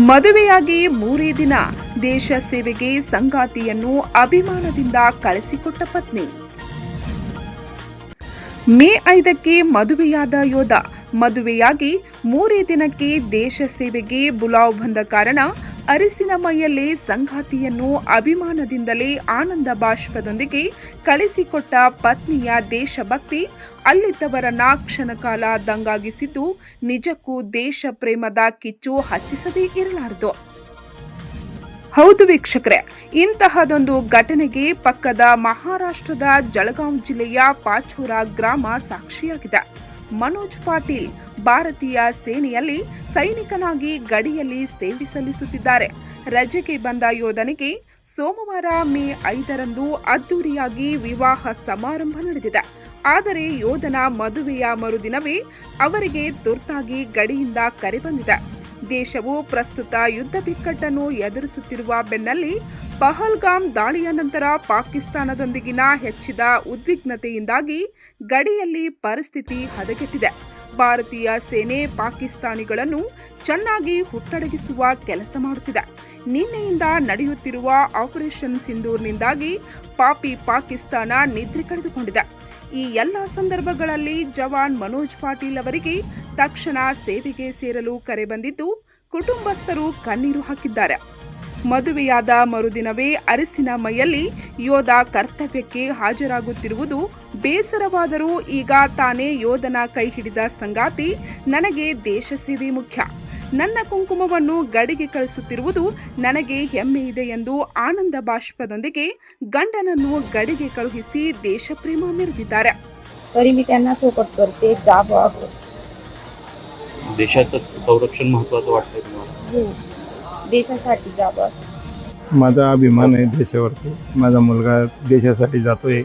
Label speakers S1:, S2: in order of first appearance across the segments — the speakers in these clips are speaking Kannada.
S1: ಮದುವೆಯಾಗಿ 3 ದಿನ ದೇಶ ಸೇವೆಗೆ ಸಂಗಾತಿಯನ್ನು ಅಭಿಮಾನದಿಂದ ಕಳಿಸಿಕೊಟ್ಟ ಪತ್ನಿ. ಮೇ 5ಕ್ಕೆ ಮದುವೆಯಾದ ಯೋಧ. ಮದುವೆಯಾಗಿ 3 ದಿನಕ್ಕೆ ದೇಶ ಸೇವೆಗೆ ಬುಲಾವ್ ಬಂದ ಕಾರಣ ಅರಿಸಿನ ಮೈಯಲ್ಲಿ ಸಂಗಾತಿಯನ್ನು ಅಭಿಮಾನದಿಂದಲೇ ಆನಂದ ಬಾಷ್ಪದೊಂದಿಗೆ ಕಳಿಸಿಕೊಟ್ಟ ಪತ್ನಿಯ ದೇಶಭಕ್ತಿ ಅಲ್ಲಿದ್ದವರನ್ನ ಕ್ಷಣಕಾಲ ದಂಗಾಗಿಸಿದ್ದು ನಿಜಕ್ಕೂ ದೇಶ ಪ್ರೇಮದ ಕಿಚ್ಚು ಹಚ್ಚಿಸದೇ ಇರಲಾರದು. ಹೌದು ವೀಕ್ಷಕರೇ, ಇಂತಹದೊಂದು ಘಟನೆಗೆ ಪಕ್ಕದ ಮಹಾರಾಷ್ಟ್ರದ ಜಳಗಾಂವ್ ಜಿಲ್ಲೆಯ ಪಾಚೋರಾ ಗ್ರಾಮ ಸಾಕ್ಷಿಯಾಗಿದೆ. ಮನೋಜ್ ಪಾಟೀಲ್ ಭಾರತೀಯ ಸೇನೆಯಲ್ಲಿ ಸೈನಿಕನಾಗಿ ಗಡಿಯಲ್ಲಿ ಸೇವೆ ಸಲ್ಲಿಸುತ್ತಿದ್ದಾರೆ. ರಜೆಗೆ ಬಂದ ಯೋಧನಿಗೆ ಸೋಮವಾರ ಮೇ 5ರಂದು ಅದ್ದೂರಿಯಾಗಿ ವಿವಾಹ ಸಮಾರಂಭ ನಡೆದಿದೆ. ಆದರೆ ಯೋಧನ ಮದುವೆಯ ಮರುದಿನವೇ ಅವರಿಗೆ ತುರ್ತಾಗಿ ಗಡಿಯಿಂದ ಕರೆ ಬಂದಿದೆ. ದೇಶವು ಪ್ರಸ್ತುತ ಯುದ್ಧ ಬಿಕ್ಕಟ್ಟನ್ನು ಎದುರಿಸುತ್ತಿರುವ ಬೆನ್ನಲ್ಲೇ ಪಹಲ್ಗಾಮ್ ದಾಳಿಯ ನಂತರ ಪಾಕಿಸ್ತಾನದೊಂದಿಗಿನ ಹೆಚ್ಚಿದ ಉದ್ವಿಗ್ನತೆಯಿಂದಾಗಿ ಗಡಿಯಲ್ಲಿ ಪರಿಸ್ಥಿತಿ ಹದಗೆಟ್ಟಿದೆ. ಭಾರತೀಯ ಸೇನೆ ಪಾಕಿಸ್ತಾನಿಗಳನ್ನು ಚೆನ್ನಾಗಿ ಹುಟ್ಟಡಗಿಸುವ ಕೆಲಸ ಮಾಡುತ್ತಿದೆ. ನಿನ್ನೆಯಿಂದ ನಡೆಯುತ್ತಿರುವ ಆಪರೇಷನ್ ಸಿಂಧೂರ್ನಿಂದಾಗಿ ಪಾಪಿ ಪಾಕಿಸ್ತಾನ ನಿದ್ರೆ ಕಳೆದುಕೊಂಡಿದೆ. ಈ ಎಲ್ಲ ಸಂದರ್ಭಗಳಲ್ಲಿ ಜವಾನ್ ಮನೋಜ್ ಪಾಟೀಲ್ ಅವರಿಗೆ ತಕ್ಷಣ ಸೇವೆಗೆ ಸೇರಲು ಕರೆ ಬಂದಿದ್ದು ಕುಟುಂಬಸ್ಥರು ಕಣ್ಣೀರು ಹಾಕಿದ್ದಾರೆ. ಮದುವೆಯಾದ ಮರುದಿನವೇ ಅರಿಸಿನ ಮೈಯಲ್ಲಿ ಯೋಧ ಕರ್ತವ್ಯಕ್ಕೆ ಹಾಜರಾಗುತ್ತಿರುವುದು ಬೇಸರವಾದರೂ ಈಗ ತಾನೇ ಯೋಧನ ಕೈ ಹಿಡಿದ ಸಂಗಾತಿ ನನಗೆ ದೇಶ ಸೇವೆ ಮುಖ್ಯ, ನನ್ನ ಕುಂಕುಮವನ್ನು ಗಡಿಗೆ ಕಳಿಸುತ್ತಿರುವುದು ನನಗೆ ಹೆಮ್ಮೆ ಇದೆ ಎಂದು ಆನಂದ ಬಾಷ್ಪದೊಂದಿಗೆ ಗಂಡನನ್ನು ಗಡಿಗೆ ಕಳುಹಿಸಿ ದೇಶ ಪ್ರೇಮ ಮೆರೆದಿದ್ದಾರೆ.
S2: तरी मी त्यांना सपोर्ट करते, जावं असं.
S3: देशाचं संरक्षण महत्त्वाचं वाटतंय तुम्हाला?
S2: देशासाठी जावं असं.
S4: माझा अभिमान आहे देशावरती. माझा मुलगा देशासाठी जातोय,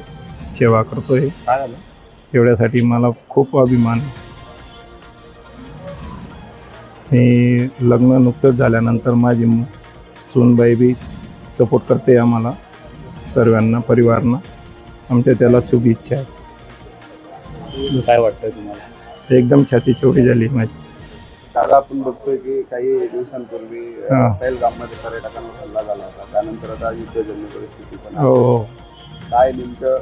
S4: सेवा करतोय.
S3: काय झालं?
S4: एवढ्यासाठी मला खूप अभिमान आहे. मी लग्न नुकतंच झाल्यानंतर माझी सूनबाई बी सपोर्ट करते आम्हाला सर्वांना, परिवारांना. आमच्या त्याला शुभेच्छा आहेत.
S3: काय वाटतंय तुम्हाला?
S4: एकदम छातीची उडी झाली माझी.
S5: दादा, आपण बघतोय की काही दिवसांपूर्वी पहलगाममध्ये पर्यटकांना हल्ला झाला होता, त्यानंतर आता युद्धजन्य परिस्थिती पण आहे.
S4: हो,
S5: काय नेमकं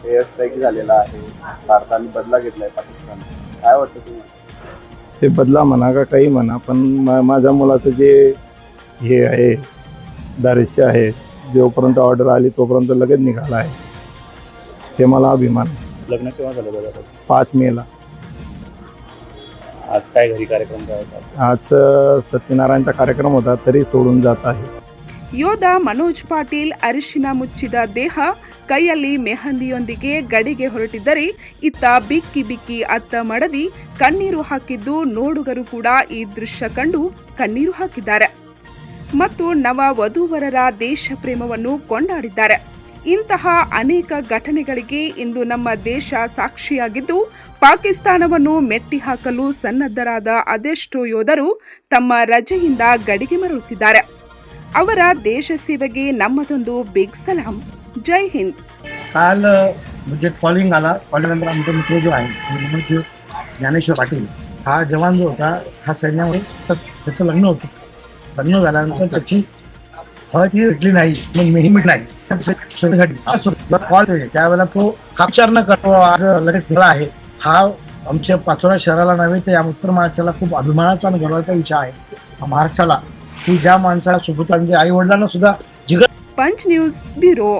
S5: एअर स्ट्राईक झालेला आहे, भारताने बदला घेतलाय पाकिस्तान, काय वाटतं तुम्हाला?
S4: ते बदला म्हणा का काही म्हणा, पण माझ्या मुलाचं जे हे आहे दारिश्य आहे, जोपर्यंत ऑर्डर आली तोपर्यंत लगेच निघाला आहे. ते मला अभिमान आहे.
S3: लग्न केव्हा झालं दादा?
S4: 5 मेला.
S3: आज काय घरी कार्यक्रम करायचा?
S4: आज सत्यनारायणचा कार्यक्रम होता, तरी सोडून जात आहे.
S1: ಯೋಧ ಮನೋಜ್ ಪಾಟೀಲ್ ಅರಿಶಿನ ಮುಚ್ಚಿದ ದೇಹ, ಕೈಯಲ್ಲಿ ಮೆಹಂದಿಯೊಂದಿಗೆ ಗಡಿಗೆ ಹೊರಟಿದ್ದರೆ ಇತ್ತ ಬಿಕ್ಕಿ ಬಿಕ್ಕಿ ಅತ್ತ ಮಡದಿ ಕಣ್ಣೀರು ಹಾಕಿದ್ದು ನೋಡುಗರು ಕೂಡ ಈ ದೃಶ್ಯ ಕಂಡು ಕಣ್ಣೀರು ಹಾಕಿದ್ದಾರೆ ಮತ್ತು ನವ ವಧೂವರರ ದೇಶ ಪ್ರೇಮವನ್ನು ಕೊಂಡಾಡಿದ್ದಾರೆ. ಇಂತಹ ಅನೇಕ ಘಟನೆಗಳಿಗೆ ಇಂದು ನಮ್ಮ ದೇಶ ಸಾಕ್ಷಿಯಾಗಿದ್ದು ಪಾಕಿಸ್ತಾನವನ್ನು ಮೆಟ್ಟಿ ಹಾಕಲು ಸನ್ನದ್ಧರಾದ ಅದೆಷ್ಟೋ ಯೋಧರು ತಮ್ಮ ರಜೆಯಿಂದ ಗಡಿಗೆ ಮರಳುತ್ತಿದ್ದಾರೆ. ಅವರ ದೇಶ ಸೇವೆಗೆ ನಮ್ಮದೊಂದು ಬಿಗ್ ಸಲಾಂ. जय हिंद.
S6: काल म्हणजे कॉलिंग आला. कॉलिंगनंतर आमचा मित्र जो आहे मनोज ज्ञानेश्वर पाटील हा जवान जो होता हा सैन्यामध्ये त्याचं लग्न होतं. लग्न झाल्यानंतर त्याची हळद ही भेटली नाही, मग मेही नाही कॉल त्यावेळेला तो विचार न करतो आज लगेच गेला आहे. हा आमच्या पाचोरा शहराला नव्हे तर या उत्तर महाराष्ट्राला खूप अभिमानाचा आणि गर्वाचा विषय आहे. महाराष्ट्राला की ज्या माणसाला सोबत आई वडिलांना सुद्धा
S1: पंच न्यूज ब्युरो.